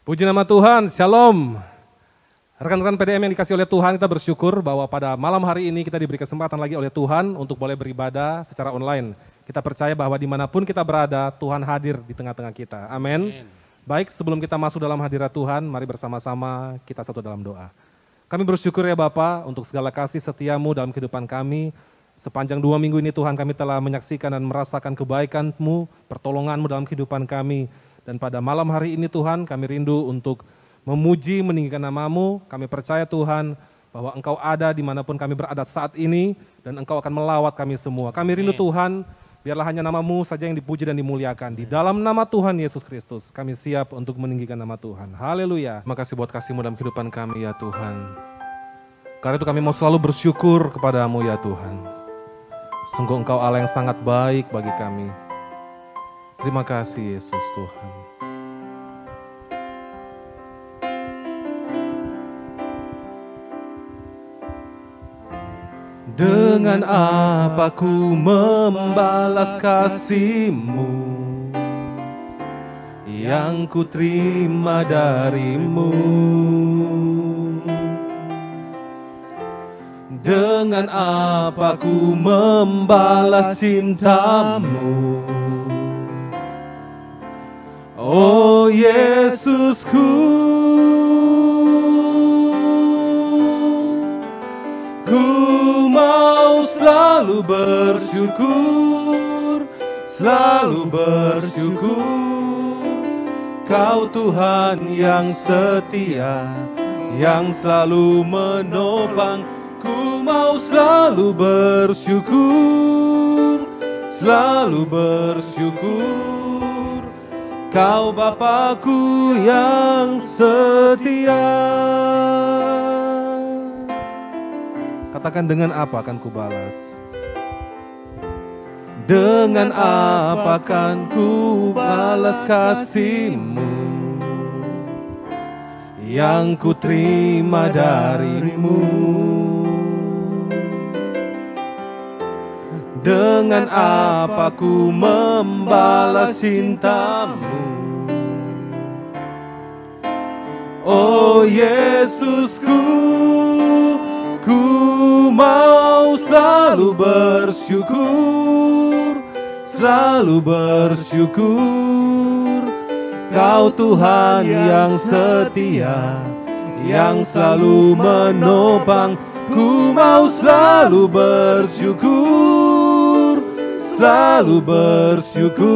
Puji nama Tuhan, Shalom. Rekan-rekan PDM yang dikasih oleh Tuhan, kita bersyukur bahwa pada malam hari ini kita diberi kesempatan lagi oleh Tuhan untuk boleh beribadah secara online. Kita percaya bahwa dimanapun kita berada, Tuhan hadir di tengah-tengah kita. Amin. Baik, sebelum kita masuk dalam hadirat Tuhan, mari bersama-sama kita satu dalam doa. Kami bersyukur ya Bapa untuk segala kasih setiamu dalam kehidupan kami. Sepanjang 2 minggu ini Tuhan kami telah menyaksikan dan merasakan kebaikan-Mu, pertolongan-Mu dalam kehidupan kami. Dan pada malam hari ini Tuhan kami rindu untuk memuji, meninggikan nama-Mu. Kami percaya Tuhan bahwa Engkau ada dimanapun kami berada saat ini dan Engkau akan melawat kami semua. Kami rindu Tuhan, biarlah hanya nama-Mu saja yang dipuji dan dimuliakan. Di dalam nama Tuhan Yesus Kristus kami siap untuk meninggikan nama Tuhan. Haleluya. Terima kasih buat kasih-Mu dalam kehidupan kami ya Tuhan. Karena itu kami mau selalu bersyukur kepada-Mu ya Tuhan. Sungguh Engkau Allah yang sangat baik bagi kami. Terima kasih Yesus Tuhan. Dengan apa ku membalas kasih-Mu yang ku terima dari-Mu? Dengan apa ku membalas cinta-Mu? Oh Yesusku, ku mau selalu bersyukur, selalu bersyukur. Kau Tuhan yang setia, yang selalu menopang. Ku mau selalu bersyukur, selalu bersyukur. Kau Bapakku yang setia. Katakan dengan apa akan ku balas? Dengan apa akan ku balas kasih-Mu yang ku terima dari-Mu? Dengan apa ku membalas cinta-Mu? Oh Yesusku, ku mau selalu bersyukur, selalu bersyukur. Kau Tuhan yang setia, yang selalu menopang. Ku mau selalu bersyukur, selalu bersyukur.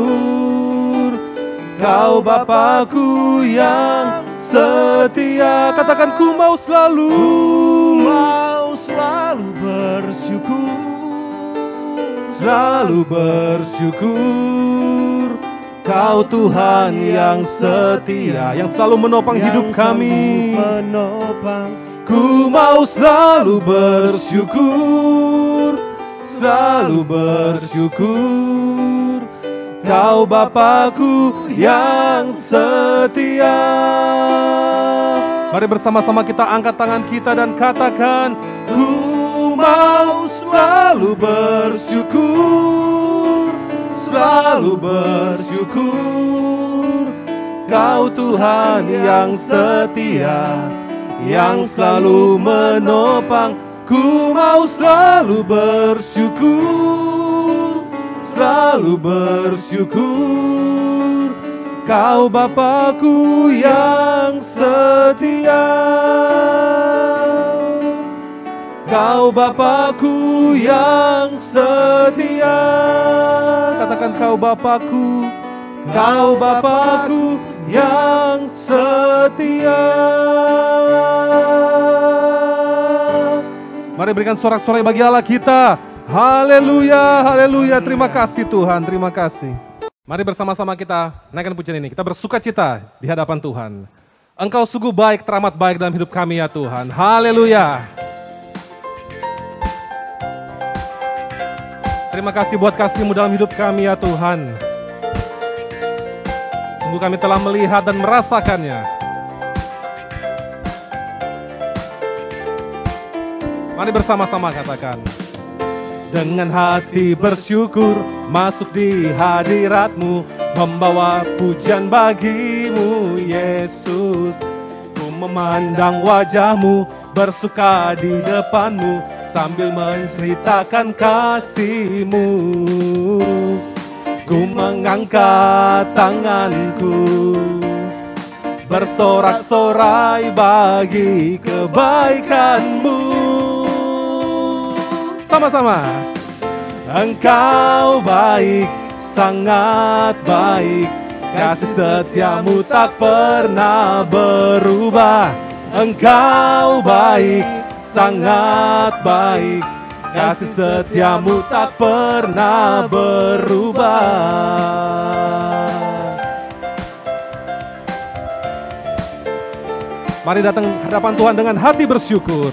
Kau Bapakku yang setia. Katakan ku mau selalu bersyukur, selalu bersyukur. Kau Tuhan yang setia, yang selalu menopang hidup kami. Ku mau selalu bersyukur, selalu bersyukur. Kau Bapakku yang setia. Mari bersama-sama kita angkat tangan kita dan katakan, ku mau selalu bersyukur, selalu bersyukur. Kau Tuhan yang setia, yang selalu menopang. Ku mau selalu bersyukur, selalu bersyukur. Kau Bapakku yang setia, Kau Bapakku yang setia. Katakan kau Bapakku, kau Bapakku yang setia. Mari berikan sorak-sorai bagi Allah kita. Haleluya, haleluya. Terima kasih Tuhan, terima kasih. Mari bersama-sama kita naikkan pujian ini. Kita bersuka cita di hadapan Tuhan. Engkau sungguh baik, teramat baik dalam hidup kami ya Tuhan. Haleluya. Terima kasih buat kasih-Mu dalam hidup kami ya Tuhan. Sungguh kami telah melihat dan merasakannya. Mari bersama-sama katakan. Dengan hati bersyukur masuk di hadirat-Mu, membawa pujian bagi-Mu Yesus. Ku memandang wajah-Mu, bersuka di depan-Mu, sambil menceritakan kasih-Mu. Ku mengangkat tanganku, bersorak-sorai bagi kebaikan-Mu. Sama-sama. Engkau baik, sangat baik, kasih setia-Mu tak pernah berubah. Engkau baik, sangat baik, kasih setia-Mu tak pernah berubah. Mari datang hadapan Tuhan dengan hati bersyukur.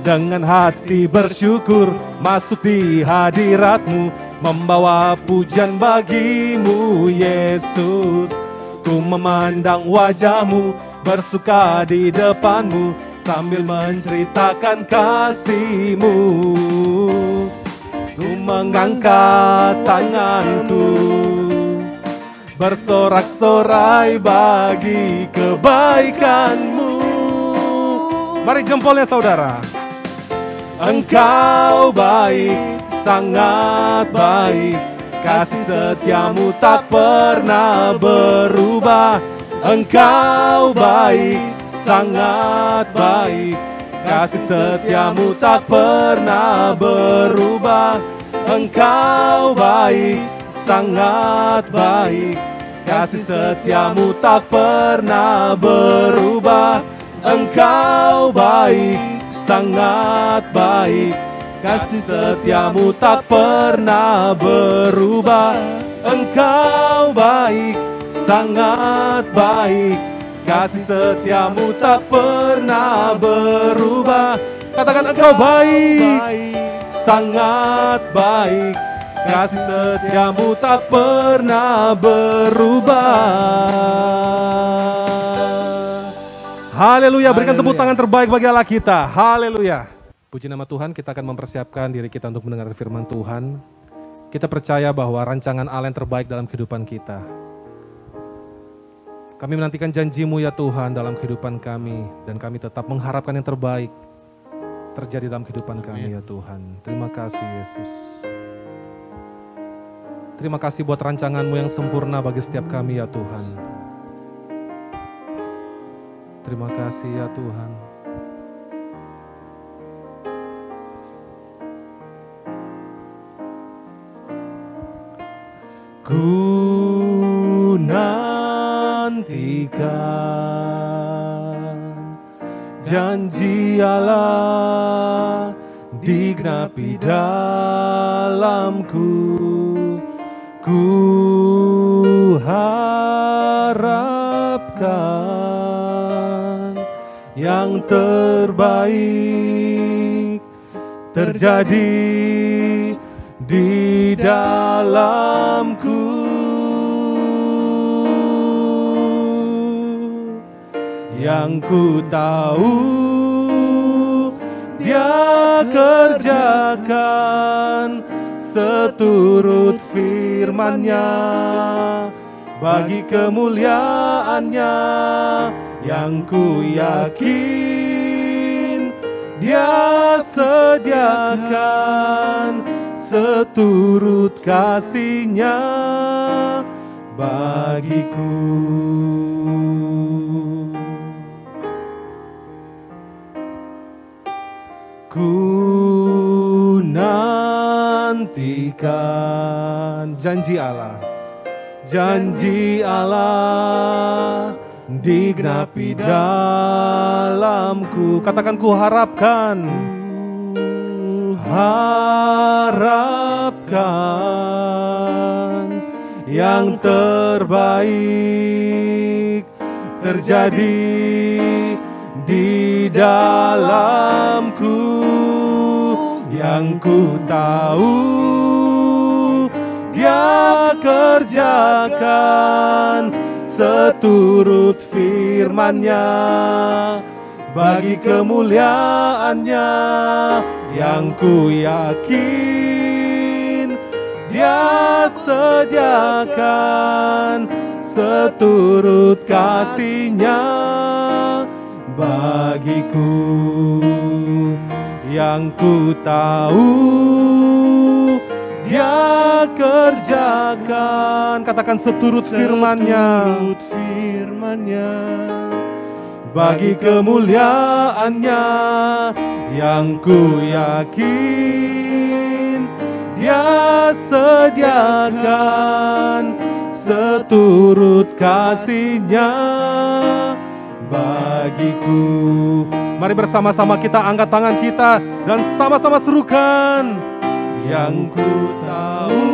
Dengan hati bersyukur masuk di hadirat-Mu, membawa pujian bagi-Mu Yesus. Ku memandang wajah-Mu, bersuka di depan-Mu, sambil menceritakan kasih-Mu. Ku mengangkat tanganku, bersorak-sorai bagi kebaikan-Mu. Mari jempolnya saudara. Engkau baik, sangat baik, kasih setia-Mu tak pernah berubah. Engkau baik, sangat baik, kasih setia-Mu tak pernah berubah. Engkau baik, sangat baik, kasih setia-Mu tak pernah berubah. Engkau baik, sangat baik, kasih setia-Mu tak pernah berubah. Engkau baik, sangat baik, kasih setia-Mu tak pernah berubah. Katakan Engkau baik, sangat baik, kasih setia-Mu tak pernah berubah. Haleluya, berikan tepuk tangan terbaik bagi Allah kita. Haleluya. Puji nama Tuhan, kita akan mempersiapkan diri kita untuk mendengar firman Tuhan. Kita percaya bahwa rancangan Allah yang terbaik dalam kehidupan kita. Kami menantikan janji-Mu ya Tuhan dalam kehidupan kami. Dan kami tetap mengharapkan yang terbaik terjadi dalam kehidupan kami ya Tuhan. Terima kasih Yesus. Terima kasih buat rancangan-Mu yang sempurna bagi setiap kami ya Tuhan. Terima kasih ya Tuhan. Ku nantikan janji Allah digenapi dalamku. Ku harapkan yang terbaik terjadi di dalamku. Yang ku tahu Dia kerjakan seturut firman-Nya bagi kemuliaan-Nya. Yang ku yakin Dia sediakan seturut kasih-Nya bagiku. Ku nantikan janji Allah, janji Allah digenapi dalamku. Katakan ku harapkan, harapkan yang terbaik terjadi di dalamku. Yang ku tahu Dia kerjakan seturut firman-Nya bagi kemuliaan-Nya. Yang ku yakin Dia sediakan seturut kasih-Nya bagiku. Yang ku tahu Dia kerjakan, katakan seturut firman-Nya, bagi kemuliaan-Nya. Yang ku yakin Dia sediakan seturut kasih-Nya bagiku. Mari bersama-sama kita angkat tangan kita dan sama-sama serukan. Yang ku tahu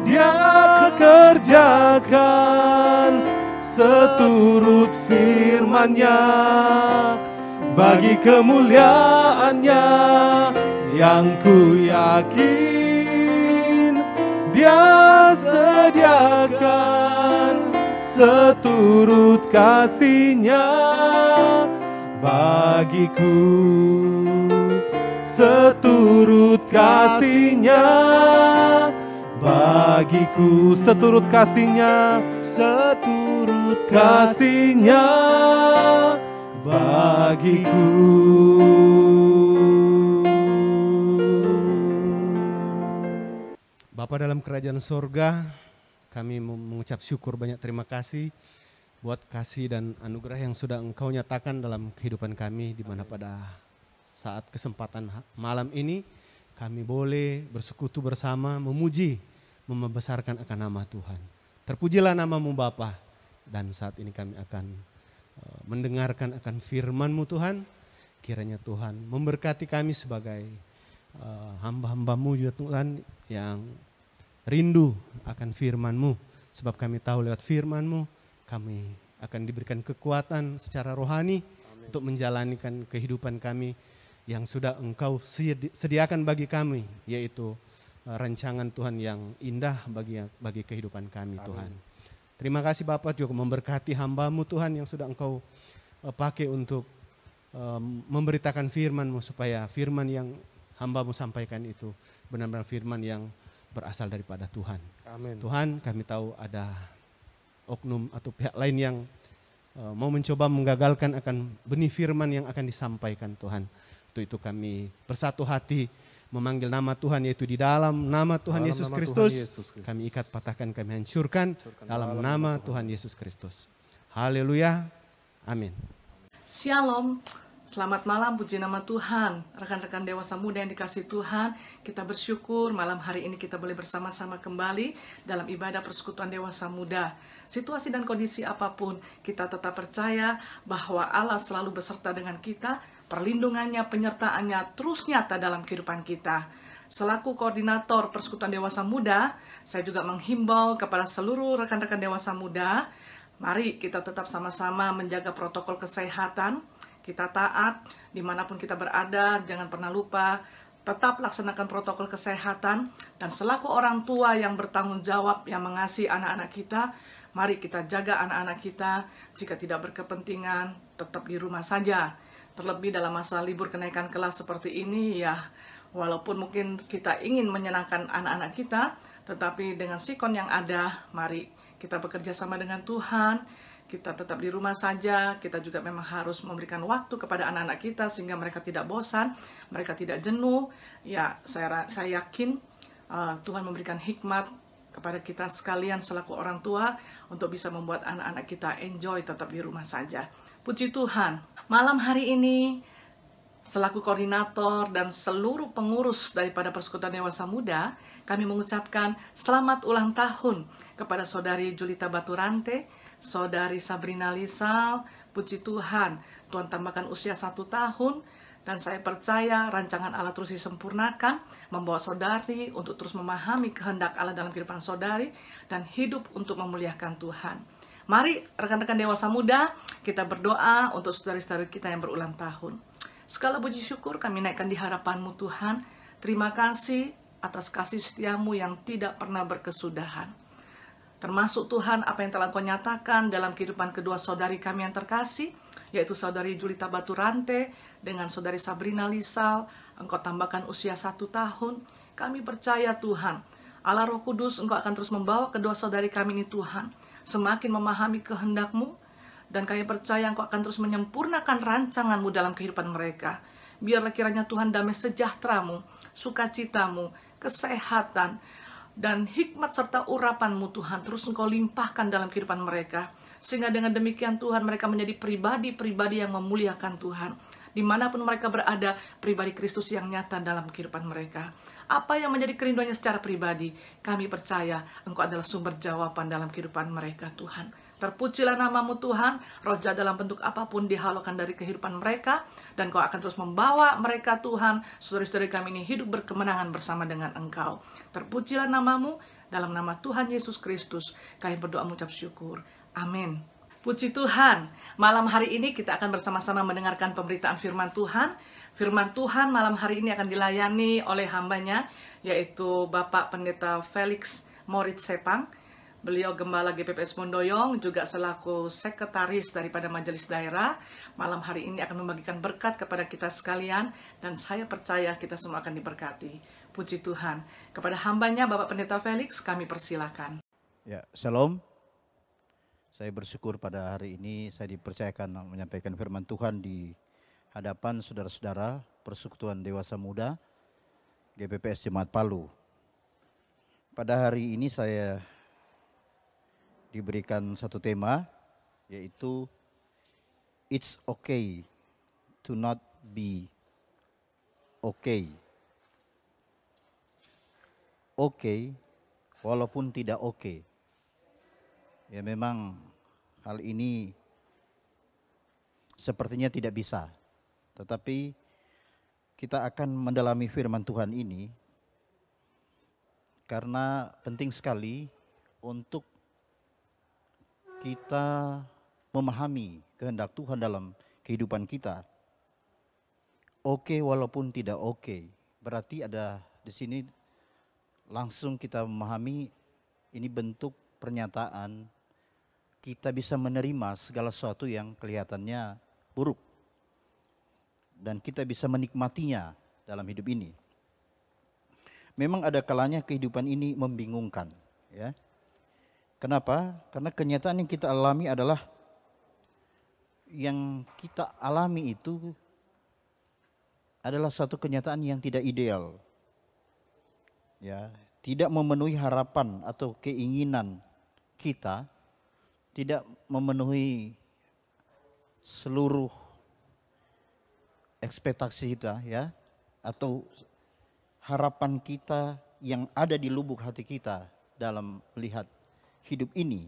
Dia kerjakan seturut firman-Nya bagi kemuliaan-Nya. Yang ku yakin Dia sediakan seturut kasih-Nya bagiku. Seturut kasih-Nya bagiku. Seturut kasih-Nya, seturut kasih-Nya bagiku. Bapa dalam kerajaan sorga, kami mengucap syukur, banyak terima kasih buat kasih dan anugerah yang sudah Engkau nyatakan dalam kehidupan kami, di mana pada saat kesempatan malam ini kami boleh bersekutu bersama, memuji, membesarkan akan nama Tuhan. Terpujilah nama-Mu Bapa, dan saat ini kami akan mendengarkan akan firman-Mu Tuhan. Kiranya Tuhan memberkati kami sebagai hamba-hamba-Mu juga Tuhan, yang rindu akan firman-Mu. Sebab kami tahu lewat firman-Mu kami akan diberikan kekuatan secara rohani. Amin. Untuk menjalanikan kehidupan kami yang sudah Engkau sediakan bagi kami, yaitu rancangan Tuhan yang indah bagi kehidupan kami. Amin. Tuhan. Terima kasih Bapak juga memberkati hamba-Mu Tuhan yang sudah Engkau pakai untuk memberitakan firman-Mu, supaya firman yang hamba-Mu sampaikan itu benar-benar firman yang berasal daripada Tuhan. Amin. Tuhan, kami tahu ada oknum atau pihak lain yang mau mencoba menggagalkan akan benih firman yang akan disampaikan Tuhan. Untuk itu kami bersatu hati memanggil nama Tuhan, yaitu di dalam nama Tuhan Yesus Kristus. Kami ikat, patahkan, kami hancurkan dalam nama Tuhan Yesus Kristus. Haleluya. Amin. Shalom. Selamat malam, puji nama Tuhan. Rekan-rekan dewasa muda yang dikasihi Tuhan, kita bersyukur malam hari ini kita boleh bersama-sama kembali dalam ibadah persekutuan dewasa muda. Situasi dan kondisi apapun, kita tetap percaya bahwa Allah selalu beserta dengan kita, perlindungannya, penyertaannya terus nyata dalam kehidupan kita. Selaku koordinator persekutuan dewasa muda, saya juga menghimbau kepada seluruh rekan-rekan dewasa muda, mari kita tetap sama-sama menjaga protokol kesehatan. Kita taat dimanapun kita berada, jangan pernah lupa tetap laksanakan protokol kesehatan. Dan selaku orang tua yang bertanggung jawab, yang mengasihi anak-anak kita, mari kita jaga anak-anak kita. Jika tidak berkepentingan, tetap di rumah saja. Terlebih dalam masa libur kenaikan kelas seperti ini, ya walaupun mungkin kita ingin menyenangkan anak-anak kita, tetapi dengan sikon yang ada, mari kita bekerja sama dengan Tuhan. Kita tetap di rumah saja, kita juga memang harus memberikan waktu kepada anak-anak kita sehingga mereka tidak bosan, mereka tidak jenuh. Ya, saya yakin Tuhan memberikan hikmat kepada kita sekalian selaku orang tua untuk bisa membuat anak-anak kita enjoy tetap di rumah saja. Puji Tuhan, malam hari ini selaku koordinator dan seluruh pengurus daripada Persekutuan Dewasa Muda, kami mengucapkan selamat ulang tahun kepada Saudari Julita Baturante, Saudari Sabrina Lisal. Puji Tuhan, Tuhan tambahkan usia 1 tahun, dan saya percaya rancangan Allah terus disempurnakan, membawa saudari untuk terus memahami kehendak Allah dalam kehidupan saudari, dan hidup untuk memuliakan Tuhan. Mari rekan-rekan dewasa muda, kita berdoa untuk saudari-saudari kita yang berulang tahun. Segala puji syukur kami naikkan di hadapan-Mu Tuhan. Terima kasih atas kasih setia-Mu yang tidak pernah berkesudahan. Termasuk Tuhan apa yang telah Kau nyatakan dalam kehidupan kedua saudari kami yang terkasih, yaitu Saudari Julita Baturante dengan Saudari Sabrina Lisal. Engkau tambahkan usia 1 tahun. Kami percaya Tuhan, Allah Roh Kudus, Engkau akan terus membawa kedua saudari kami ini Tuhan, semakin memahami kehendak-Mu, dan kami percaya Engkau akan terus menyempurnakan rancangan-Mu dalam kehidupan mereka. Biarlah kiranya Tuhan damai sejahtera-Mu, sukacita-Mu, kesehatan, dan hikmat serta urapan-Mu Tuhan terus Engkau limpahkan dalam kehidupan mereka. Sehingga dengan demikian Tuhan, mereka menjadi pribadi-pribadi yang memuliakan Tuhan. Dimanapun mereka berada, pribadi Kristus yang nyata dalam kehidupan mereka. Apa yang menjadi kerinduannya secara pribadi, kami percaya Engkau adalah sumber jawaban dalam kehidupan mereka Tuhan. Terpujilah nama-Mu Tuhan, Roh Jahat dalam bentuk apapun dihalaukan dari kehidupan mereka, dan Kau akan terus membawa mereka Tuhan, saudara-saudari kami ini hidup berkemenangan bersama dengan Engkau. Terpujilah nama-Mu, dalam nama Tuhan Yesus Kristus, kami berdoa mengucap syukur. Amin. Puji Tuhan, malam hari ini kita akan bersama-sama mendengarkan pemberitaan firman Tuhan. Firman Tuhan malam hari ini akan dilayani oleh hambanya, yaitu Bapak Pendeta Felix Moritz Sepang. Beliau Gembala GPPS Mondoyong, juga selaku sekretaris daripada Majelis Daerah. Malam hari ini akan membagikan berkat kepada kita sekalian, dan saya percaya kita semua akan diberkati. Puji Tuhan. Kepada hambanya Bapak Pendeta Felix, kami persilakan. Ya, shalom. Saya bersyukur pada hari ini saya dipercayakan menyampaikan firman Tuhan di hadapan saudara-saudara Persekutuan Dewasa Muda GPPS Jemaat Palu. Pada hari ini saya diberikan satu tema, yaitu It's okay to not be okay. Oke, walaupun tidak oke. Ya, memang hal ini sepertinya tidak bisa. Tetapi kita akan mendalami firman Tuhan ini karena penting sekali untuk kita memahami kehendak Tuhan dalam kehidupan kita. Oke walaupun tidak oke. Berarti ada di sini langsung kita memahami ini bentuk pernyataan kita bisa menerima segala sesuatu yang kelihatannya buruk. Dan kita bisa menikmatinya dalam hidup ini. Memang ada kalanya kehidupan ini membingungkan. Ya. Kenapa? Karena kenyataan yang kita alami adalah yang kita alami itu adalah suatu kenyataan yang tidak ideal. Ya, tidak memenuhi harapan atau keinginan kita, tidak memenuhi seluruh ekspektasi kita, ya, atau harapan kita yang ada di lubuk hati kita dalam melihat hidup ini.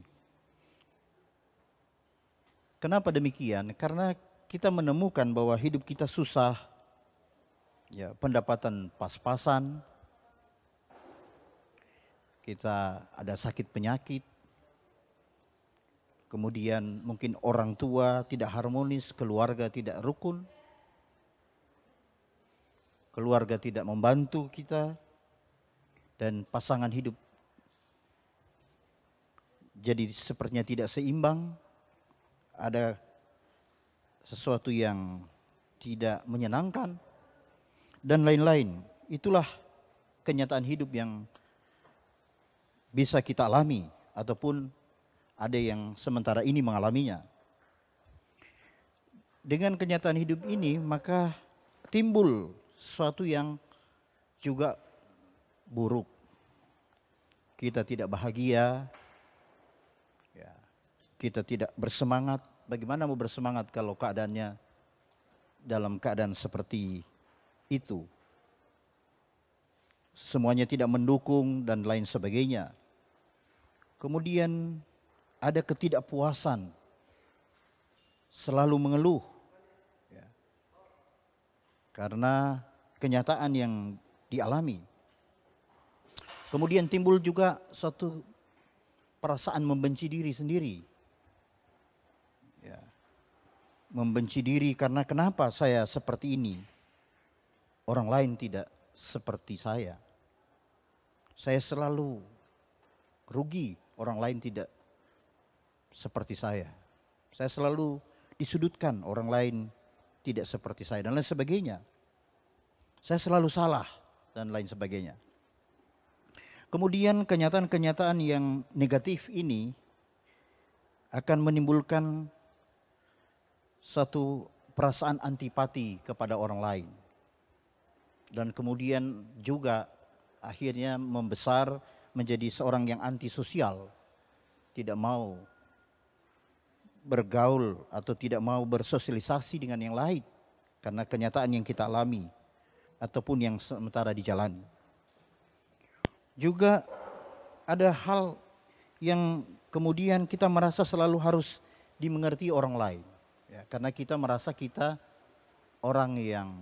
Kenapa demikian? Karena kita menemukan bahwa hidup kita susah, ya, pendapatan pas-pasan, kita ada sakit penyakit, kemudian mungkin orang tua tidak harmonis, keluarga tidak rukun, keluarga tidak membantu kita, dan pasangan hidup jadi sepertinya tidak seimbang, ada sesuatu yang tidak menyenangkan, dan lain-lain. Itulah kenyataan hidup yang bisa kita alami ataupun ada yang sementara ini mengalaminya. Dengan kenyataan hidup ini maka timbul sesuatu yang juga buruk. Kita tidak bahagia, ya, kita tidak bersemangat. Bagaimana mau bersemangat kalau keadaannya dalam keadaan seperti itu? Semuanya tidak mendukung dan lain sebagainya. Kemudian ada ketidakpuasan, selalu mengeluh, ya, karena kenyataan yang dialami. Kemudian timbul juga suatu perasaan membenci diri sendiri, ya, membenci diri karena kenapa saya seperti ini, orang lain tidak seperti saya selalu rugi, orang lain tidak seperti saya selalu disudutkan, orang lain tidak seperti saya, dan lain sebagainya. Saya selalu salah dan lain sebagainya. Kemudian kenyataan-kenyataan yang negatif ini akan menimbulkan satu perasaan antipati kepada orang lain. Dan kemudian juga akhirnya membesar menjadi seorang yang antisosial, tidak mau bergaul atau tidak mau bersosialisasi dengan yang lain karena kenyataan yang kita alami ataupun yang sementara dijalani. Juga ada hal yang kemudian kita merasa selalu harus dimengerti orang lain. Ya, karena kita merasa kita orang yang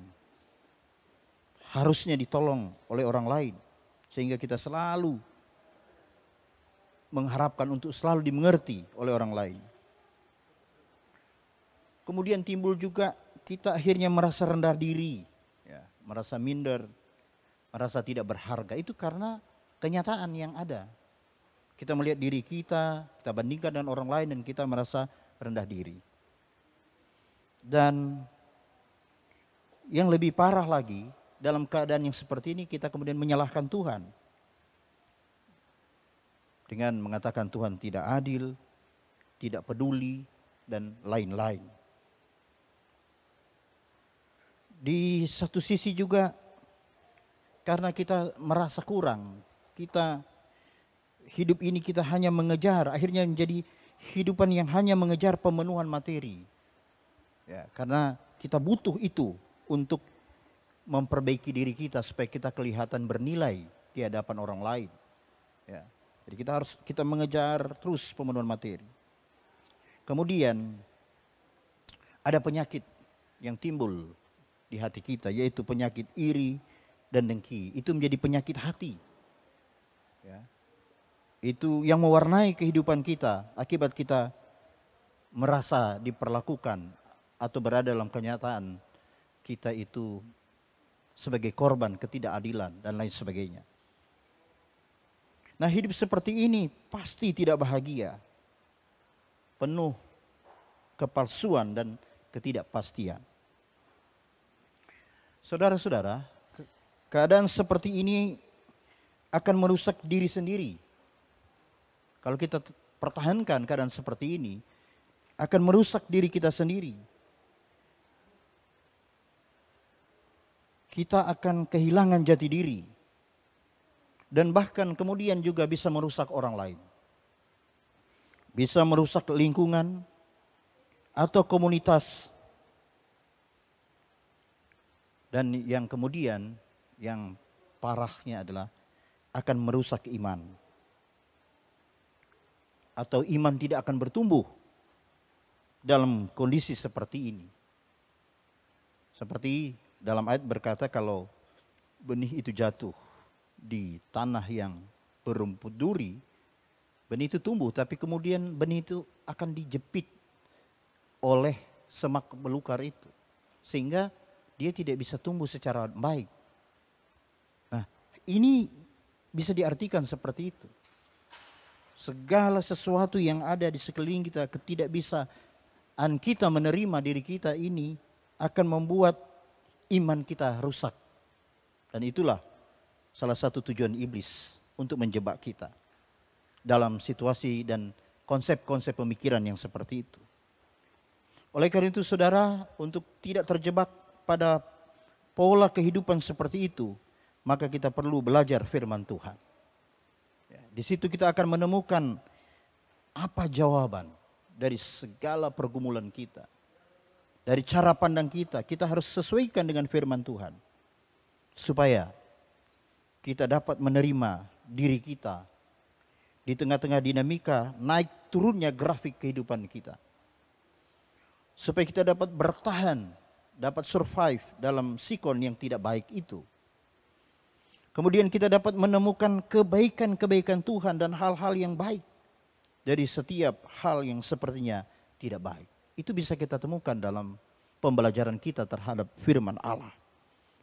harusnya ditolong oleh orang lain. Sehingga kita selalu mengharapkan untuk selalu dimengerti oleh orang lain. Kemudian timbul juga kita akhirnya merasa rendah diri, ya, merasa minder, merasa tidak berharga. Itu karena kenyataan yang ada. Kita melihat diri kita bandingkan dengan orang lain dan kita merasa rendah diri. Dan yang lebih parah lagi, dalam keadaan yang seperti ini kita kemudian menyalahkan Tuhan. Dengan mengatakan Tuhan tidak adil, tidak peduli, dan lain-lain. Di satu sisi juga karena kita merasa kurang, kita hidup ini kita hanya mengejar, akhirnya menjadi kehidupan yang hanya mengejar pemenuhan materi. Ya, karena kita butuh itu untuk memperbaiki diri kita supaya kita kelihatan bernilai di hadapan orang lain. Ya, jadi kita mengejar terus pemenuhan materi. Kemudian ada penyakit yang timbul di hati kita, yaitu penyakit iri dan dengki. Itu menjadi penyakit hati. Ya. Itu yang mewarnai kehidupan kita akibat kita merasa diperlakukan atau berada dalam kenyataan kita itu sebagai korban ketidakadilan dan lain sebagainya. Nah, hidup seperti ini pasti tidak bahagia, penuh kepalsuan dan ketidakpastian. Saudara-saudara, keadaan seperti ini akan merusak diri sendiri. Kalau kita pertahankan keadaan seperti ini, akan merusak diri kita sendiri. Kita akan kehilangan jati diri. Dan bahkan kemudian juga bisa merusak orang lain. Bisa merusak lingkungan atau komunitas. Dan yang kemudian yang parahnya adalah akan merusak iman. Atau iman tidak akan bertumbuh dalam kondisi seperti ini. Seperti dalam ayat berkata kalau benih itu jatuh di tanah yang berumput duri, benih itu tumbuh, tapi kemudian benih itu akan dijepit oleh semak belukar itu. Sehingga dia tidak bisa tumbuh secara baik. Nah, ini bisa diartikan seperti itu. Segala sesuatu yang ada di sekeliling kita ketidakbisaan kita menerima diri kita ini akan membuat iman kita rusak. Dan itulah salah satu tujuan iblis untuk menjebak kita dalam situasi dan konsep-konsep pemikiran yang seperti itu. Oleh karena itu saudara, untuk tidak terjebak pada pola kehidupan seperti itu, maka kita perlu belajar firman Tuhan. Di situ kita akan menemukan apa jawaban dari segala pergumulan kita. Dari cara pandang kita harus sesuaikan dengan firman Tuhan. Supaya kita dapat menerima diri kita di tengah-tengah dinamika naik turunnya grafik kehidupan kita. Supaya kita dapat bertahan, dapat survive dalam sikon yang tidak baik itu. Kemudian kita dapat menemukan kebaikan-kebaikan Tuhan dan hal-hal yang baik dari setiap hal yang sepertinya tidak baik. Itu bisa kita temukan dalam pembelajaran kita terhadap firman Allah.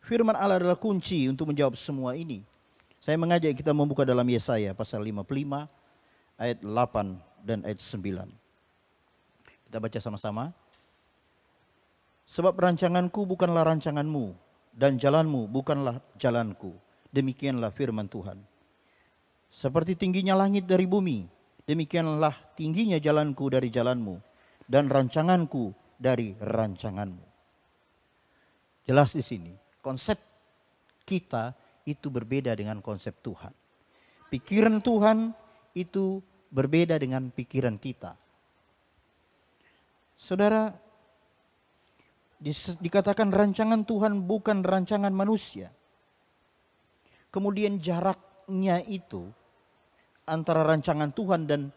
Firman Allah adalah kunci untuk menjawab semua ini. Saya mengajak kita membuka dalam Yesaya pasal 55 ayat 8 dan ayat 9. Kita baca sama-sama. Sebab rancanganku bukanlah rancanganmu dan jalanmu bukanlah jalanku. Demikianlah firman Tuhan. Seperti tingginya langit dari bumi, demikianlah tingginya jalanku dari jalanmu, dan rancanganku dari rancanganmu. Jelas di sini, konsep kita itu berbeda dengan konsep Tuhan. Pikiran Tuhan itu berbeda dengan pikiran kita. Saudara, dikatakan rancangan Tuhan bukan rancangan manusia. Kemudian jaraknya itu antara rancangan Tuhan dan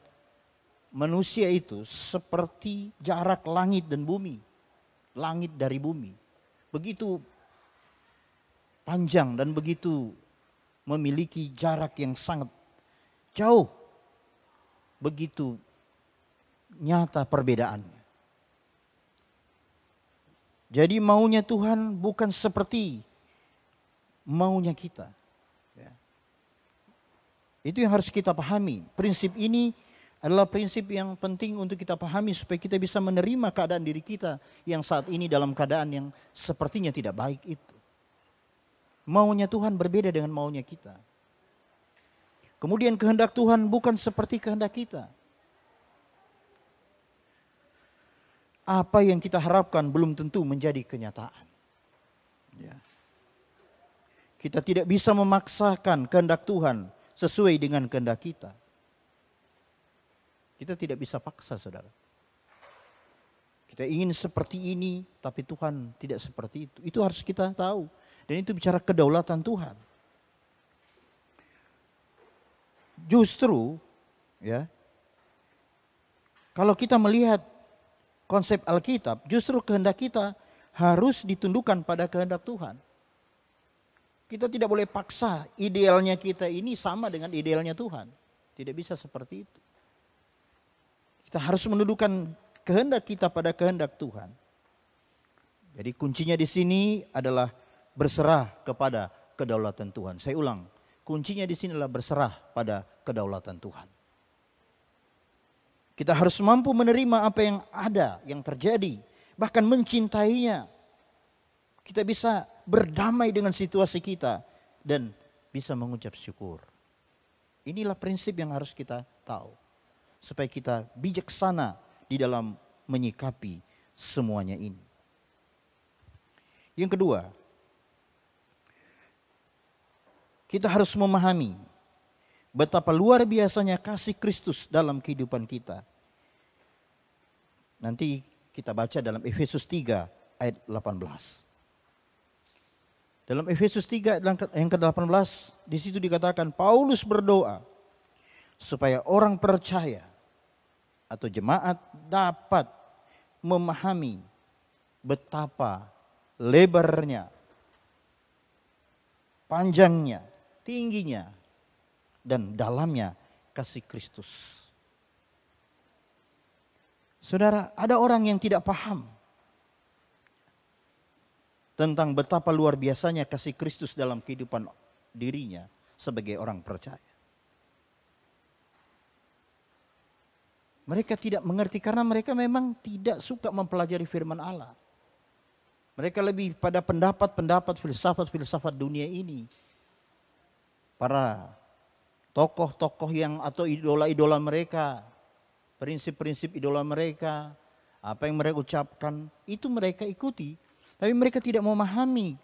manusia itu seperti jarak langit dan bumi. Langit dari bumi. Begitu panjang dan begitu memiliki jarak yang sangat jauh. Begitu nyata perbedaannya. Jadi maunya Tuhan bukan seperti maunya kita. Ya. Itu yang harus kita pahami. Prinsip ini adalah prinsip yang penting untuk kita pahami supaya kita bisa menerima keadaan diri kita yang saat ini dalam keadaan yang sepertinya tidak baik itu. Maunya Tuhan berbeda dengan maunya kita. Kemudian kehendak Tuhan bukan seperti kehendak kita. Apa yang kita harapkan belum tentu menjadi kenyataan. Ya. Kita tidak bisa memaksakan kehendak Tuhan sesuai dengan kehendak kita. Kita tidak bisa paksa, saudara. Kita ingin seperti ini, tapi Tuhan tidak seperti itu. Itu harus kita tahu. Dan itu bicara kedaulatan Tuhan. Justru, ya, kalau kita melihat konsep Alkitab, justru kehendak kita harus ditundukkan pada kehendak Tuhan. Kita tidak boleh paksa idealnya kita ini sama dengan idealnya Tuhan. Tidak bisa seperti itu. Kita harus menundukkan kehendak kita pada kehendak Tuhan. Jadi kuncinya di sini adalah berserah kepada kedaulatan Tuhan. Saya ulang, kuncinya di sini adalah berserah pada kedaulatan Tuhan. Kita harus mampu menerima apa yang ada, yang terjadi. Bahkan mencintainya. Kita bisa berdamai dengan situasi kita. Dan bisa mengucap syukur. Inilah prinsip yang harus kita tahu. Supaya kita bijaksana di dalam menyikapi semuanya ini. Yang kedua, kita harus memahami betapa luar biasanya kasih Kristus dalam kehidupan kita. Nanti kita baca dalam Efesus 3 ayat 18. Dalam Efesus 3 yang ke-18 di situ dikatakan Paulus berdoa supaya orang percaya atau jemaat dapat memahami betapa lebarnya, panjangnya, tingginya, dan dalamnya kasih Kristus. Saudara, ada orang yang tidak paham tentang betapa luar biasanya kasih Kristus dalam kehidupan dirinya sebagai orang percaya. Mereka tidak mengerti karena mereka memang tidak suka mempelajari firman Allah. Mereka lebih pada pendapat-pendapat, filsafat-filsafat dunia ini. Para tokoh-tokoh yang atau idola-idola mereka, prinsip-prinsip idola mereka, apa yang mereka ucapkan, itu mereka ikuti. Tapi mereka tidak memahami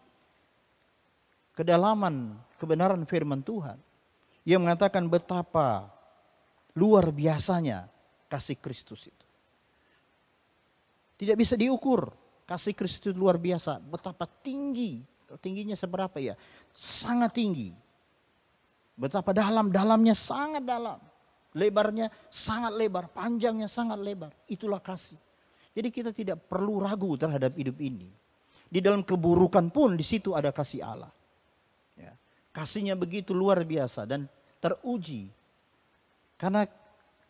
kedalaman kebenaran firman Tuhan. Yang mengatakan betapa luar biasanya kasih Kristus itu. Tidak bisa diukur. Kasih Kristus luar biasa. Betapa tinggi. Tingginya seberapa ya? Sangat tinggi. Betapa dalamnya sangat dalam. Lebarnya sangat lebar. Panjangnya sangat lebar. Itulah kasih. Jadi kita tidak perlu ragu terhadap hidup ini. Di dalam keburukan pun di situ ada kasih Allah. Ya. Kasihnya begitu luar biasa dan teruji. Karena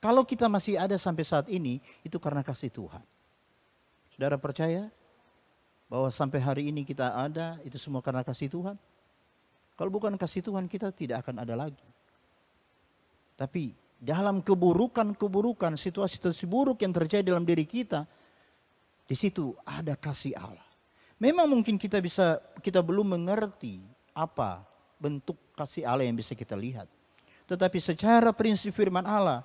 kalau kita masih ada sampai saat ini, itu karena kasih Tuhan. Saudara percaya bahwa sampai hari ini kita ada, itu semua karena kasih Tuhan? Kalau bukan kasih Tuhan, kita tidak akan ada lagi. Tapi dalam keburukan, situasi buruk yang terjadi dalam diri kita, di situ ada kasih Allah. Memang mungkin kita belum mengerti apa bentuk kasih Allah yang bisa kita lihat. Tetapi secara prinsip firman Allah,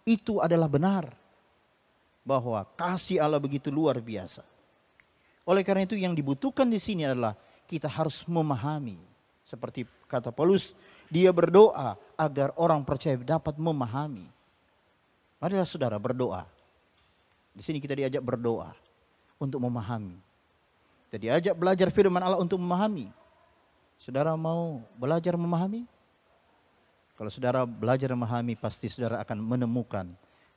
itu adalah benar. Bahwa kasih Allah begitu luar biasa. Oleh karena itu yang dibutuhkan di sini adalah kita harus memahami. Seperti kata Paulus, dia berdoa agar orang percaya dapat memahami. Marilah saudara berdoa. Di sini kita diajak berdoa untuk memahami. Kita diajak belajar firman Allah untuk memahami. Saudara mau belajar memahami? Kalau saudara belajar memahami, pasti saudara akan menemukan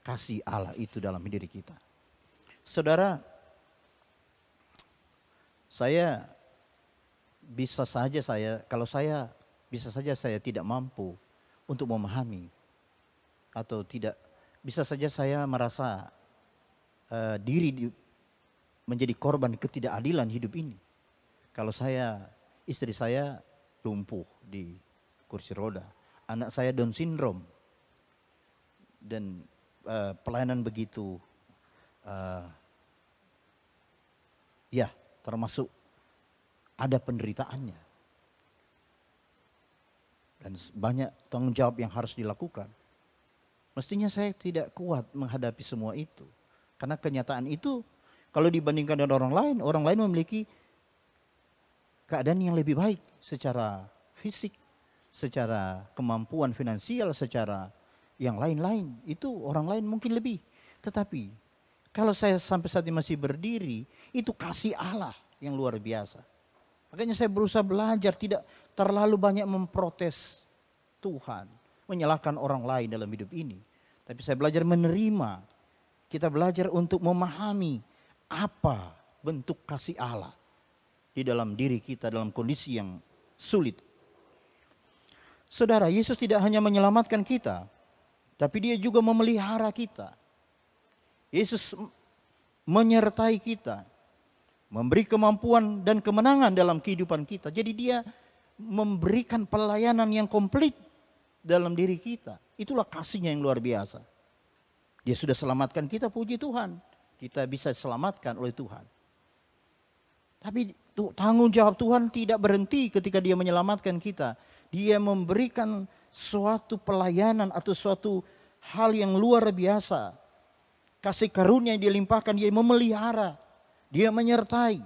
kasih Allah itu dalam diri kita. Saudara, kalau saya bisa saja saya tidak mampu untuk memahami, atau tidak, bisa saja saya merasa menjadi korban ketidakadilan hidup ini. Kalau istri saya lumpuh di kursi roda, anak saya Down syndrome, dan pelayanan begitu, termasuk ada penderitaannya. Dan banyak tanggung jawab yang harus dilakukan. Mestinya saya tidak kuat menghadapi semua itu. Karena kenyataan itu, kalau dibandingkan dengan orang lain memiliki keadaan yang lebih baik secara fisik, secara kemampuan finansial, secara yang lain-lain. Itu orang lain mungkin lebih. Tetapi kalau saya sampai saat ini masih berdiri, itu kasih Allah yang luar biasa. Makanya saya berusaha belajar tidak terlalu banyak memprotes Tuhan, menyalahkan orang lain dalam hidup ini. Tapi saya belajar menerima, kita belajar untuk memahami apa bentuk kasih Allah di dalam diri kita dalam kondisi yang sulit. Saudara, Yesus tidak hanya menyelamatkan kita, tapi dia juga memelihara kita. Yesus menyertai kita, memberi kemampuan dan kemenangan dalam kehidupan kita. Jadi dia memberikan pelayanan yang komplit dalam diri kita. Itulah kasihnya yang luar biasa. Dia sudah selamatkan kita, puji Tuhan. Kita bisa diselamatkan oleh Tuhan. Tapi tanggung jawab Tuhan tidak berhenti ketika dia menyelamatkan kita. Dia memberikan suatu pelayanan atau suatu hal yang luar biasa. Kasih karunia yang dilimpahkan, dia memelihara, dia menyertai.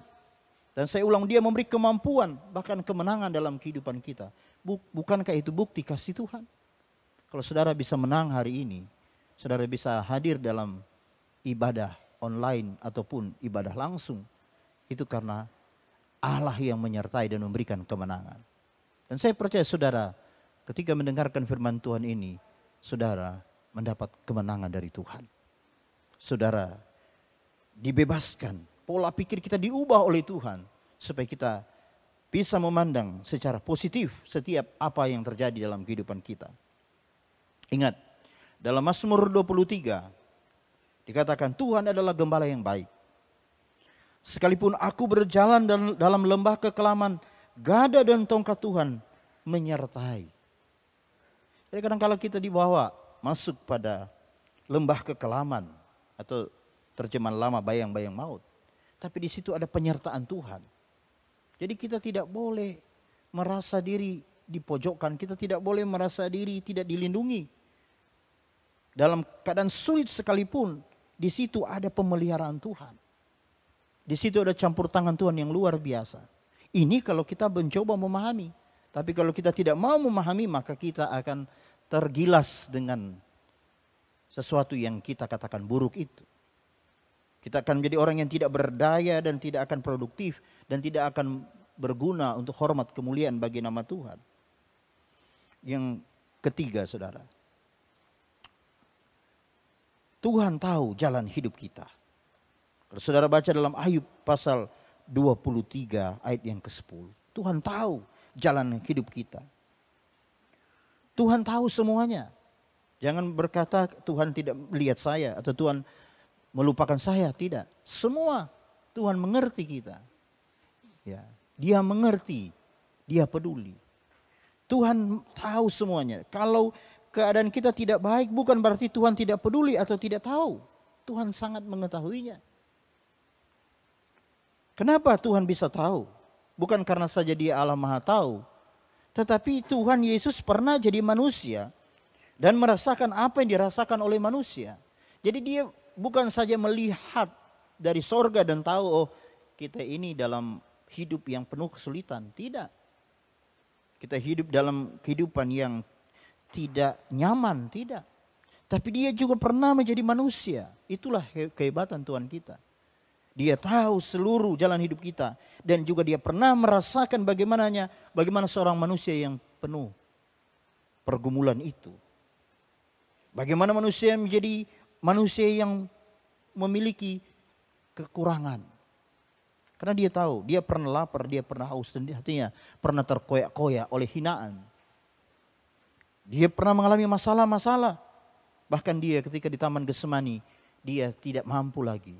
Dan saya ulang, dia memberi kemampuan, bahkan kemenangan dalam kehidupan kita. Bukankah itu bukti kasih Tuhan? Kalau saudara bisa menang hari ini, saudara bisa hadir dalam ibadah online ataupun ibadah langsung, itu karena Allah yang menyertai dan memberikan kemenangan. Dan saya percaya saudara, ketika mendengarkan firman Tuhan ini, saudara mendapat kemenangan dari Tuhan. Saudara dibebaskan, pola pikir kita diubah oleh Tuhan, supaya kita bisa memandang secara positif setiap apa yang terjadi dalam kehidupan kita. Ingat, dalam Mazmur 23 dikatakan Tuhan adalah gembala yang baik. Sekalipun aku berjalan dalam lembah kekelaman, gada dan tongkat Tuhan menyertai. Jadi kadang-kala kita dibawa masuk pada lembah kekelaman atau terjemahan lama bayang-bayang maut. Tapi di situ ada penyertaan Tuhan. Jadi kita tidak boleh merasa diri dipojokkan, kita tidak boleh merasa diri tidak dilindungi. Dalam keadaan sulit sekalipun, di situ ada pemeliharaan Tuhan. Di situ ada campur tangan Tuhan yang luar biasa. Ini kalau kita mencoba memahami. Tapi kalau kita tidak mau memahami, maka kita akan tergilas dengan sesuatu yang kita katakan buruk itu. Kita akan menjadi orang yang tidak berdaya dan tidak akan produktif dan tidak akan berguna untuk hormat kemuliaan bagi nama Tuhan. Yang ketiga, saudara, Tuhan tahu jalan hidup kita. Kalau saudara baca dalam Ayub pasal 23 ayat yang ke-10. Tuhan tahu jalan hidup kita. Tuhan tahu semuanya. Jangan berkata Tuhan tidak melihat saya atau Tuhan melupakan saya. Tidak. Semua Tuhan mengerti kita. Ya, dia mengerti. Dia peduli. Tuhan tahu semuanya. Kalau keadaan kita tidak baik bukan berarti Tuhan tidak peduli atau tidak tahu. Tuhan sangat mengetahuinya. Kenapa Tuhan bisa tahu? Bukan karena saja dia Allah Maha Tahu. Tetapi Tuhan Yesus pernah jadi manusia dan merasakan apa yang dirasakan oleh manusia. Jadi dia bukan saja melihat dari sorga dan tahu, oh kita ini dalam hidup yang penuh kesulitan. Tidak. Kita hidup dalam kehidupan yang tidak nyaman, tidak. Tapi dia juga pernah menjadi manusia. Itulah kehebatan Tuhan kita. Dia tahu seluruh jalan hidup kita. Dan juga dia pernah merasakan bagaimana seorang manusia yang penuh pergumulan itu. Bagaimana manusia menjadi manusia yang memiliki kekurangan. Karena dia tahu, dia pernah lapar, dia pernah haus, dan hatinya pernah terkoyak-koyak oleh hinaan. Dia pernah mengalami masalah-masalah. Bahkan dia ketika di Taman Getsemani, dia tidak mampu lagi.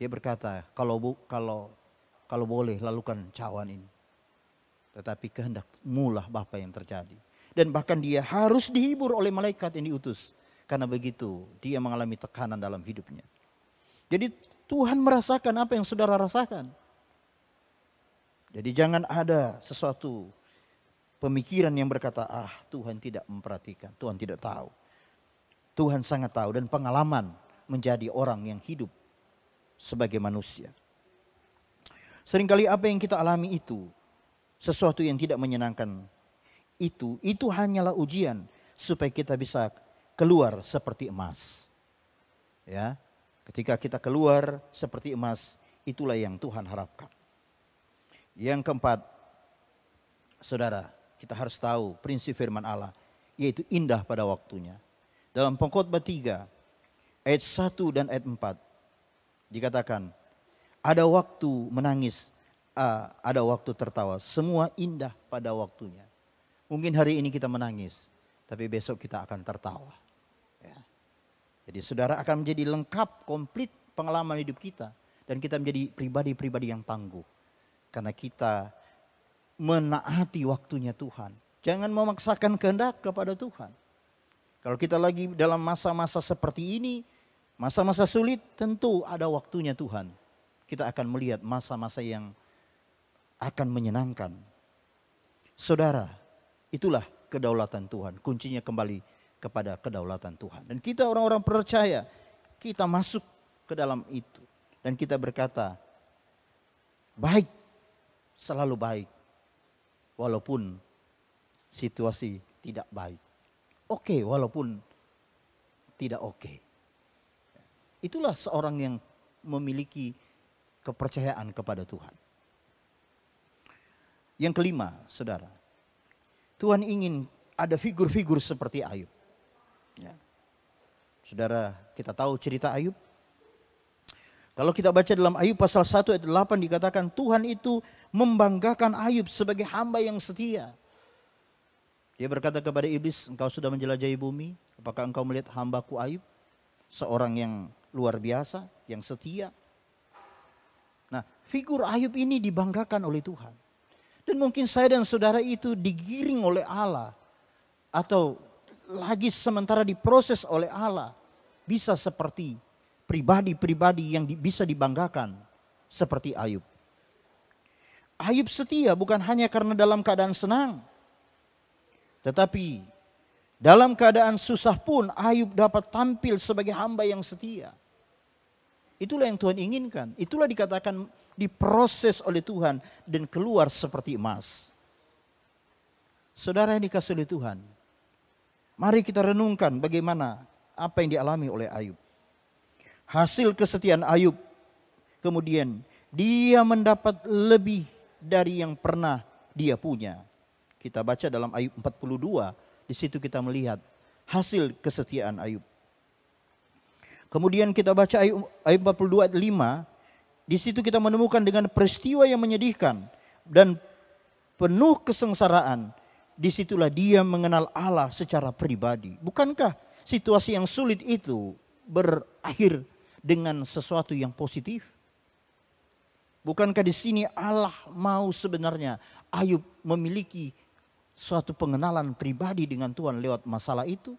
Dia berkata, kalau boleh lakukan cawan ini. Tetapi kehendak-Mu lah Bapa yang terjadi. Dan bahkan dia harus dihibur oleh malaikat yang diutus. Karena begitu dia mengalami tekanan dalam hidupnya. Jadi Tuhan merasakan apa yang saudara rasakan. Jadi jangan ada sesuatu pemikiran yang berkata, Tuhan tidak memperhatikan, Tuhan tidak tahu. Tuhan sangat tahu dan pengalaman menjadi orang yang hidup sebagai manusia. Seringkali apa yang kita alami itu, sesuatu yang tidak menyenangkan itu hanyalah ujian supaya kita bisa keluar seperti emas. Ya, ketika kita keluar seperti emas, itulah yang Tuhan harapkan. Yang keempat, saudara, kita harus tahu prinsip firman Allah, yaitu indah pada waktunya. Dalam Pengkhotbah 3, ayat 1 dan ayat 4, dikatakan, ada waktu menangis, ada waktu tertawa, semua indah pada waktunya. Mungkin hari ini kita menangis, tapi besok kita akan tertawa. Ya. Jadi saudara akan menjadi lengkap, komplit pengalaman hidup kita. Dan kita menjadi pribadi-pribadi yang tangguh. Karena kita menaati waktunya Tuhan. Jangan memaksakan kehendak kepada Tuhan. Kalau kita lagi dalam masa-masa seperti ini, masa-masa sulit, tentu ada waktunya Tuhan. Kita akan melihat masa-masa yang akan menyenangkan. Saudara, itulah kedaulatan Tuhan. Kuncinya kembali kepada kedaulatan Tuhan. Dan kita orang-orang percaya, kita masuk ke dalam itu. Dan kita berkata, baik, selalu baik. Walaupun situasi tidak baik. Oke, walaupun tidak oke. Itulah seorang yang memiliki kepercayaan kepada Tuhan. Yang kelima, saudara. Tuhan ingin ada figur-figur seperti Ayub. Ya. Saudara, kita tahu cerita Ayub. Kalau kita baca dalam Ayub pasal 1 ayat 8 dikatakan Tuhan itu membanggakan Ayub sebagai hamba yang setia. Dia berkata kepada iblis, engkau sudah menjelajahi bumi, apakah engkau melihat hambaku Ayub? Seorang yang luar biasa, yang setia. Nah, figur Ayub ini dibanggakan oleh Tuhan. Dan mungkin saya dan saudara itu digiring oleh Allah. Atau lagi sementara diproses oleh Allah. Bisa seperti pribadi-pribadi yang bisa dibanggakan. Seperti Ayub. Ayub setia bukan hanya karena dalam keadaan senang. Tetapi dalam keadaan susah pun Ayub dapat tampil sebagai hamba yang setia. Itulah yang Tuhan inginkan. Itulah dikatakan diproses oleh Tuhan dan keluar seperti emas. Saudara yang dikasihi oleh Tuhan, mari kita renungkan bagaimana apa yang dialami oleh Ayub. Hasil kesetiaan Ayub, kemudian dia mendapat lebih dari yang pernah dia punya. Kita baca dalam Ayub 42, di situ kita melihat hasil kesetiaan Ayub. Kemudian kita baca Ayub 42 ayat 5, di situ kita menemukan dengan peristiwa yang menyedihkan dan penuh kesengsaraan. Disitulah dia mengenal Allah secara pribadi. Bukankah situasi yang sulit itu berakhir dengan sesuatu yang positif? Bukankah di sini Allah mau sebenarnya Ayub memiliki suatu pengenalan pribadi dengan Tuhan lewat masalah itu?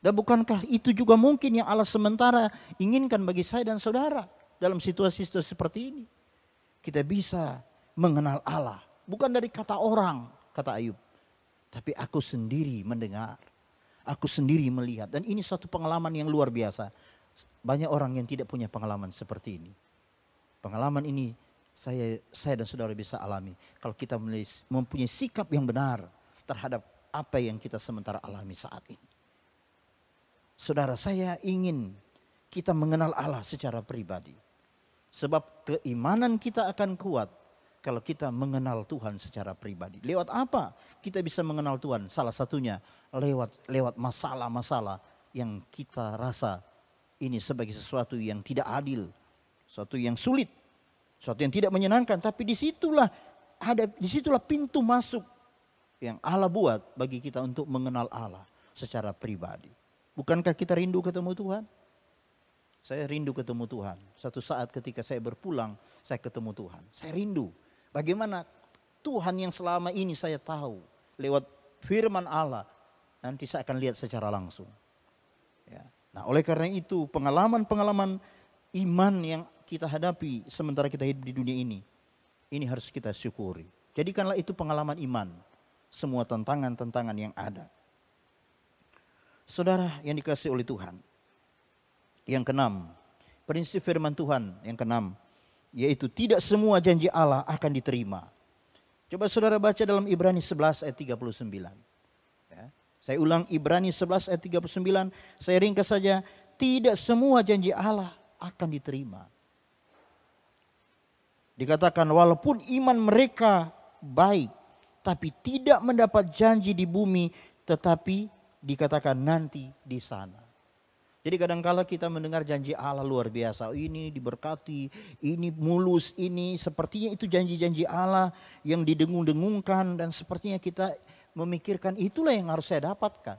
Dan bukankah itu juga mungkin yang Allah sementara inginkan bagi saya dan saudara dalam situasi-situasi seperti ini? Kita bisa mengenal Allah bukan dari kata orang, kata Ayub. Tapi aku sendiri mendengar, aku sendiri melihat. Dan ini suatu pengalaman yang luar biasa. Banyak orang yang tidak punya pengalaman seperti ini. Pengalaman ini saya dan saudara bisa alami. Kalau kita mempunyai sikap yang benar terhadap apa yang kita sementara alami saat ini. Saudara, saya ingin kita mengenal Allah secara pribadi. Sebab keimanan kita akan kuat kalau kita mengenal Tuhan secara pribadi. Lewat apa kita bisa mengenal Tuhan? Salah satunya lewat masalah-masalah yang kita rasa ini sebagai sesuatu yang tidak adil, sesuatu yang sulit, sesuatu yang tidak menyenangkan. Tapi disitulah pintu masuk yang Allah buat bagi kita untuk mengenal Allah secara pribadi. Bukankah kita rindu ketemu Tuhan? Saya rindu ketemu Tuhan. Suatu saat ketika saya berpulang, saya ketemu Tuhan. Saya rindu. Bagaimana Tuhan yang selama ini saya tahu lewat firman Allah, nanti saya akan lihat secara langsung. Ya. Nah, oleh karena itu pengalaman-pengalaman iman yang kita hadapi sementara kita hidup di dunia ini harus kita syukuri. Jadikanlah itu pengalaman iman, semua tantangan-tantangan yang ada. Saudara yang dikasihi oleh Tuhan, yang keenam, prinsip firman Tuhan yang keenam, yaitu tidak semua janji Allah akan diterima. Coba saudara baca dalam Ibrani 11 ayat 39. Ya, saya ulang Ibrani 11 ayat 39, saya ringkas saja, tidak semua janji Allah akan diterima. Dikatakan walaupun iman mereka baik, tapi tidak mendapat janji di bumi, tetapi dikatakan nanti di sana. Jadi kadang-kala kita mendengar janji Allah luar biasa. Ini diberkati, ini mulus, ini sepertinya itu janji-janji Allah yang didengung-dengungkan. Dan sepertinya kita memikirkan itulah yang harus saya dapatkan.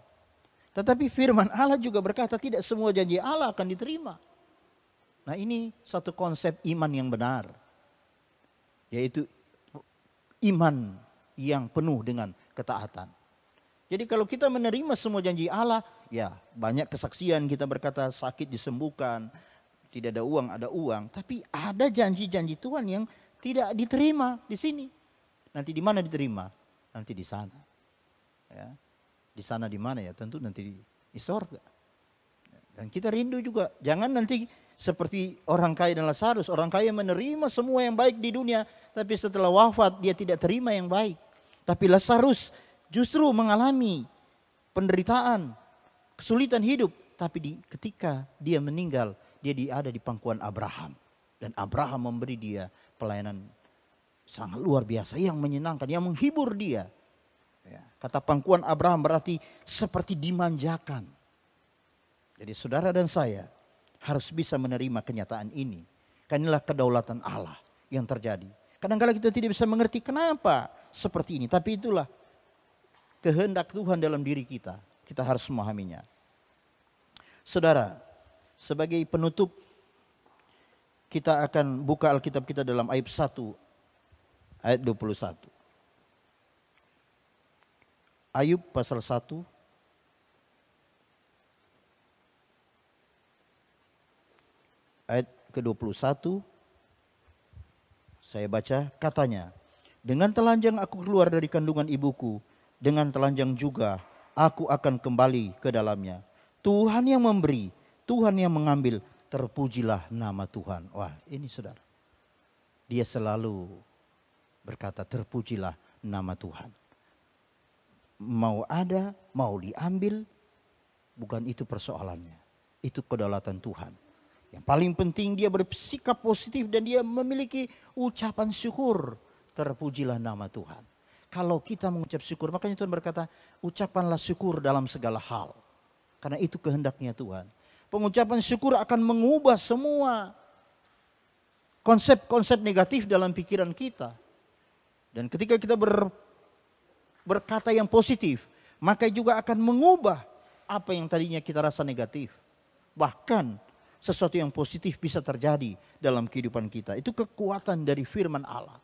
Tetapi firman Allah juga berkata tidak semua janji Allah akan diterima. Nah, ini satu konsep iman yang benar. Yaitu iman yang penuh dengan ketaatan. Jadi kalau kita menerima semua janji Allah, ya banyak kesaksian kita berkata sakit disembuhkan, tidak ada uang, ada uang. Tapi ada janji-janji Tuhan yang tidak diterima di sini. Nanti di mana diterima? Nanti di sana. Ya. Di sana di mana ya? Tentu nanti di sorga. Dan kita rindu juga, jangan nanti seperti orang kaya dan Lazarus. Orang kaya menerima semua yang baik di dunia, tapi setelah wafat dia tidak terima yang baik. Tapi Lazarus justru mengalami penderitaan, kesulitan hidup. Tapi ketika dia meninggal, dia ada di pangkuan Abraham. Dan Abraham memberi dia pelayanan sangat luar biasa, yang menyenangkan, yang menghibur dia. Ya, kata pangkuan Abraham berarti seperti dimanjakan. Jadi saudara dan saya harus bisa menerima kenyataan ini. Karena inilah kedaulatan Allah yang terjadi. Kadang-kadang kita tidak bisa mengerti kenapa seperti ini. Tapi itulah kehendak Tuhan dalam diri kita. Kita harus memahaminya. Saudara, sebagai penutup, kita akan buka Alkitab kita dalam Ayub 1 ayat 21. Ayub pasal 1 ayat ke-21. Saya baca, katanya, dengan telanjang aku keluar dari kandungan ibuku, dengan telanjang juga aku akan kembali ke dalamnya. Tuhan yang memberi, Tuhan yang mengambil, terpujilah nama Tuhan. Wah, ini saudara. Dia selalu berkata terpujilah nama Tuhan. Mau ada, mau diambil, bukan itu persoalannya. Itu kedaulatan Tuhan. Yang paling penting dia bersikap positif dan dia memiliki ucapan syukur. Terpujilah nama Tuhan. Kalau kita mengucap syukur, makanya Tuhan berkata, ucapkanlah syukur dalam segala hal. Karena itu kehendaknya Tuhan. Pengucapan syukur akan mengubah semua konsep-konsep negatif dalam pikiran kita. Dan ketika kita berkata yang positif, maka juga akan mengubah apa yang tadinya kita rasa negatif. Bahkan sesuatu yang positif bisa terjadi dalam kehidupan kita. Itu kekuatan dari firman Allah.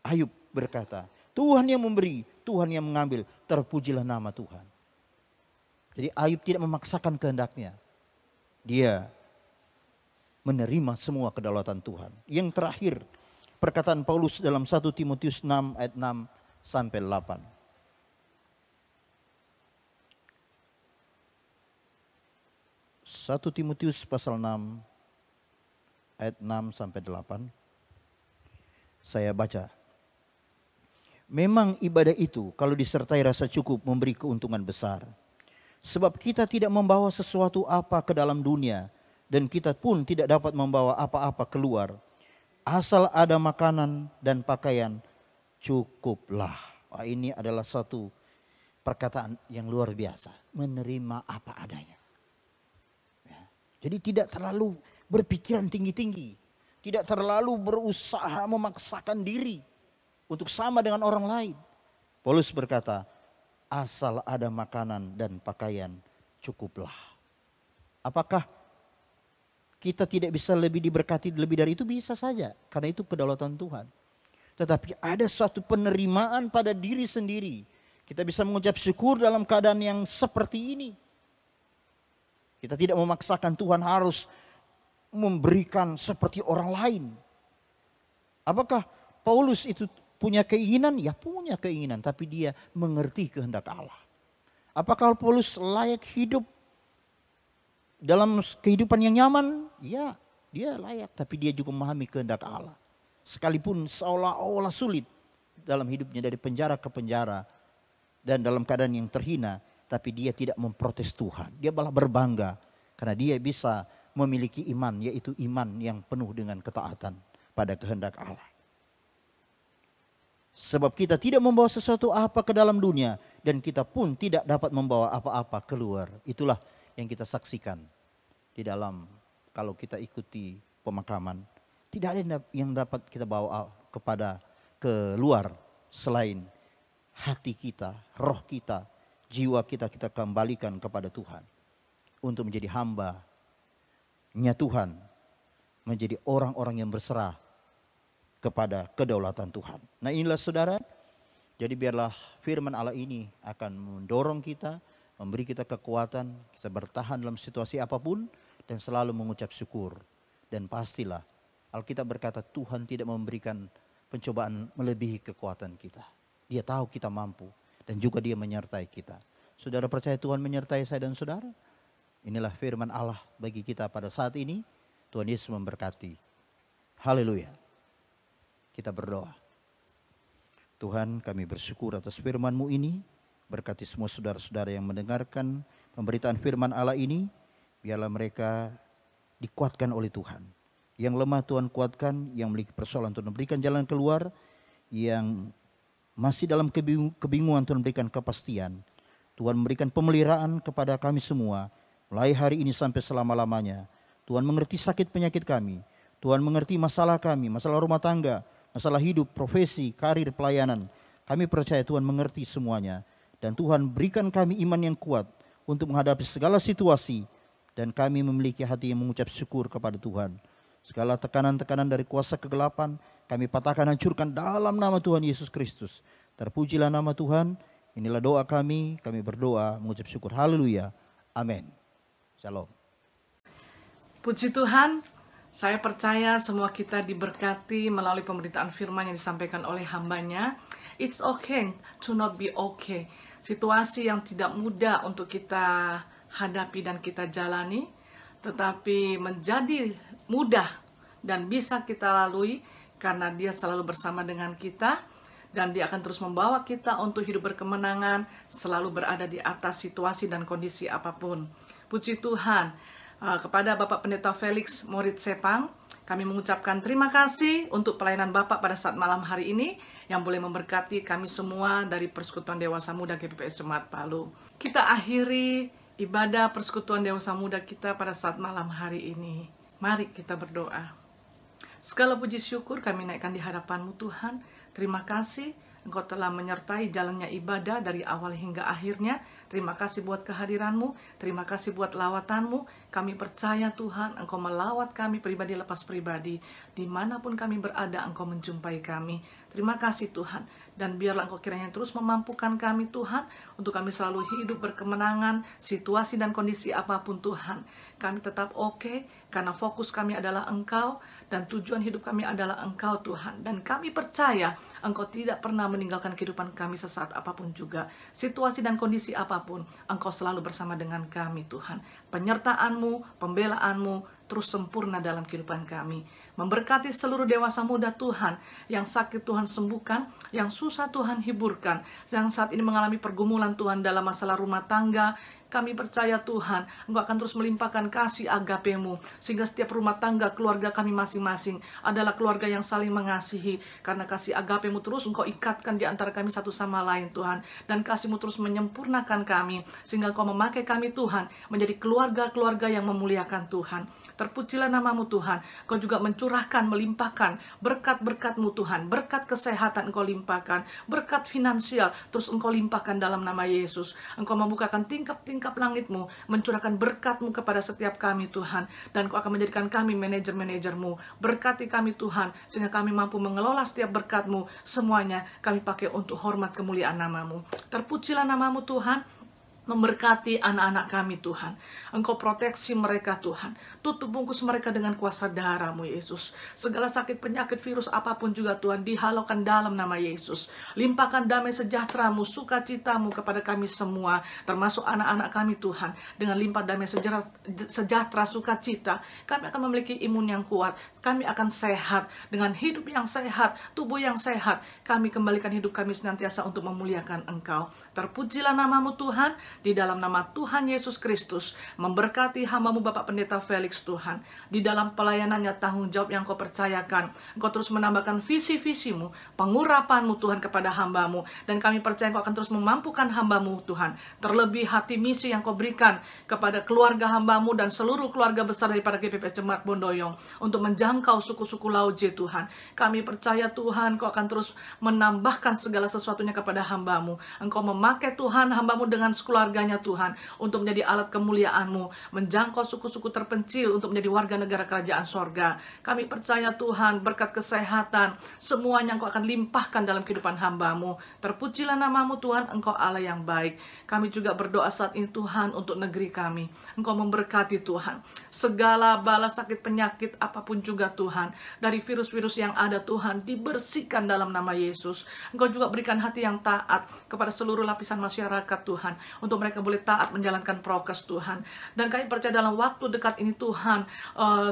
Ayub berkata, Tuhan yang memberi, Tuhan yang mengambil, terpujilah nama Tuhan. Jadi Ayub tidak memaksakan kehendaknya. Dia menerima semua kedaulatan Tuhan. Yang terakhir, perkataan Paulus dalam 1 Timotius 6 ayat 6 sampai 8. Satu Timotius pasal 6 ayat 6 sampai 8. Saya baca. Memang ibadah itu kalau disertai rasa cukup memberi keuntungan besar. Sebab kita tidak membawa sesuatu apa ke dalam dunia dan kita pun tidak dapat membawa apa-apa keluar. Asal ada makanan dan pakaian, cukuplah. Wah, ini adalah satu perkataan yang luar biasa. Menerima apa adanya. Ya. Jadi tidak terlalu berpikiran tinggi-tinggi. Tidak terlalu berusaha memaksakan diri untuk sama dengan orang lain. Paulus berkata, asal ada makanan dan pakaian, cukuplah. Apakah kita tidak bisa lebih diberkati lebih dari itu? Bisa saja, karena itu kedaulatan Tuhan. Tetapi ada suatu penerimaan pada diri sendiri. Kita bisa mengucap syukur dalam keadaan yang seperti ini. Kita tidak memaksakan Tuhan harus memberikan seperti orang lain. Apakah Paulus itu punya keinginan? Ya punya keinginan, tapi dia mengerti kehendak Allah. Apakah Paulus layak hidup dalam kehidupan yang nyaman? Ya, dia layak, tapi dia juga memahami kehendak Allah. Sekalipun seolah-olah sulit dalam hidupnya dari penjara ke penjara dan dalam keadaan yang terhina, tapi dia tidak memprotes Tuhan. Dia malah berbangga karena dia bisa memiliki iman, yaitu iman yang penuh dengan ketaatan pada kehendak Allah. Sebab kita tidak membawa sesuatu apa ke dalam dunia dan kita pun tidak dapat membawa apa-apa keluar. Itulah yang kita saksikan di dalam kalau kita ikuti pemakaman. Tidak ada yang dapat kita bawa keluar selain hati kita, roh kita, jiwa kita kembalikan kepada Tuhan. Untuk menjadi hamba-Nya Tuhan, menjadi orang-orang yang berserah kepada kedaulatan Tuhan. Nah inilah saudara, jadi biarlah firman Allah ini akan mendorong kita, memberi kita kekuatan, kita bertahan dalam situasi apapun dan selalu mengucap syukur. Dan pastilah Alkitab berkata Tuhan tidak memberikan pencobaan melebihi kekuatan kita. Dia tahu kita mampu dan juga dia menyertai kita. Saudara percaya Tuhan menyertai saya dan saudara? Inilah firman Allah bagi kita pada saat ini. Tuhan Yesus memberkati. Haleluya. Kita berdoa. Tuhan, kami bersyukur atas firman-Mu ini. Berkati semua saudara-saudara yang mendengarkan pemberitaan firman Allah ini. Biarlah mereka dikuatkan oleh Tuhan. Yang lemah Tuhan kuatkan, yang memiliki persoalan Tuhan berikan jalan keluar, yang masih dalam kebingungan Tuhan berikan kepastian. Tuhan memberikan pemeliharaan kepada kami semua, mulai hari ini sampai selama-lamanya. Tuhan mengerti sakit penyakit kami, Tuhan mengerti masalah kami, masalah rumah tangga, masalah hidup, profesi, karir, pelayanan. Kami percaya Tuhan mengerti semuanya. Dan Tuhan berikan kami iman yang kuat untuk menghadapi segala situasi. Dan kami memiliki hati yang mengucap syukur kepada Tuhan. Segala tekanan-tekanan dari kuasa kegelapan kami patahkan, hancurkan dalam nama Tuhan Yesus Kristus. Terpujilah nama Tuhan. Inilah doa kami berdoa mengucap syukur. Haleluya. Amin. Shalom. Puji Tuhan, saya percaya semua kita diberkati melalui pemberitaan firman yang disampaikan oleh hambanya. It's okay to not be okay. Situasi yang tidak mudah untuk kita hadapi dan kita jalani, tetapi menjadi mudah dan bisa kita lalui karena Dia selalu bersama dengan kita dan Dia akan terus membawa kita untuk hidup berkemenangan, selalu berada di atas situasi dan kondisi apapun. Puji Tuhan. Kepada Bapak Pendeta Felix Morit Sepang, kami mengucapkan terima kasih untuk pelayanan Bapak pada saat malam hari ini yang boleh memberkati kami semua dari Persekutuan Dewasa Muda GPPS Jemaat Palu. Kita akhiri ibadah Persekutuan Dewasa Muda kita pada saat malam hari ini. Mari kita berdoa. Segala puji syukur kami naikkan di hadapan-Mu Tuhan. Terima kasih Engkau telah menyertai jalannya ibadah dari awal hingga akhirnya. Terima kasih buat kehadiran-Mu. Terima kasih buat lawatan-Mu. Kami percaya Tuhan, Engkau melawat kami pribadi lepas pribadi. Dimanapun kami berada, Engkau menjumpai kami. Terima kasih Tuhan. Dan biarlah Engkau kiranya terus memampukan kami Tuhan, untuk kami selalu hidup berkemenangan, situasi dan kondisi apapun Tuhan. Kami tetap oke, karena fokus kami adalah Engkau, dan tujuan hidup kami adalah Engkau Tuhan. Dan kami percaya Engkau tidak pernah meninggalkan kehidupan kami sesaat apapun juga. Situasi dan kondisi apapun, Engkau selalu bersama dengan kami Tuhan. Penyertaan-Mu, pembelaan-Mu, terus sempurna dalam kehidupan kami. Memberkati seluruh dewasa muda Tuhan, yang sakit Tuhan sembuhkan, yang susah Tuhan hiburkan, yang saat ini mengalami pergumulan Tuhan dalam masalah rumah tangga. Kami percaya Tuhan, Engkau akan terus melimpahkan kasih agape-Mu, sehingga setiap rumah tangga, keluarga kami masing-masing adalah keluarga yang saling mengasihi. Karena kasih agape-Mu terus Engkau ikatkan di antara kami satu sama lain Tuhan. Dan kasih-Mu terus menyempurnakan kami, sehingga Engkau memakai kami Tuhan, menjadi keluarga-keluarga yang memuliakan Tuhan. Terpujilah nama-Mu Tuhan. Engkau juga mencurahkan, melimpahkan berkat-berkat-Mu Tuhan. Berkat kesehatan Engkau limpahkan, berkat finansial terus Engkau limpahkan dalam nama Yesus. Engkau membukakan tingkap-tingkap langit-Mu, mencurahkan berkat-Mu kepada setiap kami Tuhan. Dan Engkau akan menjadikan kami manajer-manajer-Mu. Berkati kami Tuhan, sehingga kami mampu mengelola setiap berkat-Mu. Semuanya kami pakai untuk hormat kemuliaan nama-Mu. Terpujilah nama-Mu Tuhan. Memberkati anak-anak kami Tuhan. Engkau proteksi mereka Tuhan. Tutup bungkus mereka dengan kuasa darah-Mu Yesus. Segala sakit, penyakit, virus apapun juga Tuhan, dihalaukan dalam nama Yesus. Limpahkan damai sejahtera-Mu, sukacita-Mu kepada kami semua, termasuk anak-anak kami Tuhan. Dengan limpah damai sejahtera, sukacita, kami akan memiliki imun yang kuat. Kami akan sehat. Dengan hidup yang sehat, tubuh yang sehat, kami kembalikan hidup kami senantiasa untuk memuliakan Engkau. Terpujilah nama-Mu Tuhan. Di dalam nama Tuhan Yesus Kristus, memberkati hamba-Mu Bapak Pendeta Felix Tuhan. Di dalam pelayanannya, tanggung jawab yang Kau percayakan, Engkau terus menambahkan visi-visi-Mu, pengurapan-Mu Tuhan kepada hamba-Mu. Dan kami percaya Engkau akan terus memampukan hamba-Mu Tuhan. Terlebih hati misi yang Kau berikan kepada keluarga hamba-Mu dan seluruh keluarga besar daripada GPP Jemaat Bondoyong, untuk menjangkau suku-suku Lauj Tuhan. Kami percaya Tuhan Kau akan terus menambahkan segala sesuatunya kepada hamba-Mu. Engkau memakai Tuhan hamba-Mu dengan keluarganya Tuhan, untuk menjadi alat kemuliaan-Mu, menjangkau suku-suku terpencil untuk menjadi warga negara kerajaan sorga. Kami percaya Tuhan, berkat kesehatan, semuanya Engkau akan limpahkan dalam kehidupan hamba-Mu. Terpujilah nama-Mu Tuhan, Engkau Allah yang baik. Kami juga berdoa saat ini Tuhan untuk negeri kami. Engkau memberkati Tuhan. Segala bala sakit penyakit apapun juga Tuhan, dari virus-virus yang ada Tuhan, dibersihkan dalam nama Yesus. Engkau juga berikan hati yang taat kepada seluruh lapisan masyarakat Tuhan, untuk mereka boleh taat menjalankan prokes Tuhan. Dan kami percaya dalam waktu dekat ini Tuhan,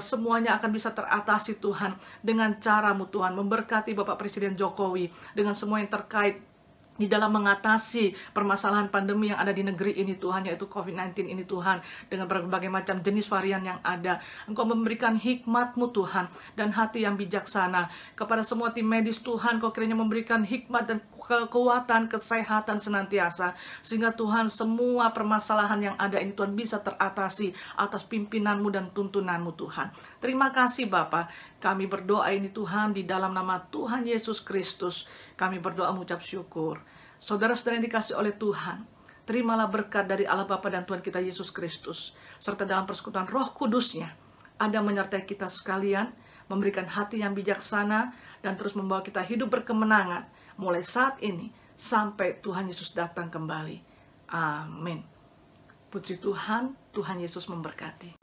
semuanya akan bisa teratasi Tuhan, dengan cara-Mu Tuhan. Memberkati Bapak Presiden Jokowi, dengan semua yang terkait di dalam mengatasi permasalahan pandemi yang ada di negeri ini Tuhan, yaitu COVID-19 ini Tuhan, dengan berbagai macam jenis varian yang ada. Engkau memberikan hikmat-Mu Tuhan, dan hati yang bijaksana kepada semua tim medis Tuhan. Kau kiranya memberikan hikmat dan kekuatan, kesehatan senantiasa, sehingga Tuhan semua permasalahan yang ada ini Tuhan bisa teratasi atas pimpinan-Mu dan tuntunan-Mu Tuhan. Terima kasih Bapa. Kami berdoa ini Tuhan di dalam nama Tuhan Yesus Kristus. Kami berdoa mengucap syukur. Saudara-saudara yang dikasih oleh Tuhan, terimalah berkat dari Allah Bapa dan Tuhan kita Yesus Kristus, serta dalam persekutuan Roh Kudus-Nya ada menyertai kita sekalian, memberikan hati yang bijaksana, dan terus membawa kita hidup berkemenangan mulai saat ini sampai Tuhan Yesus datang kembali. Amin. Puji Tuhan, Tuhan Yesus memberkati.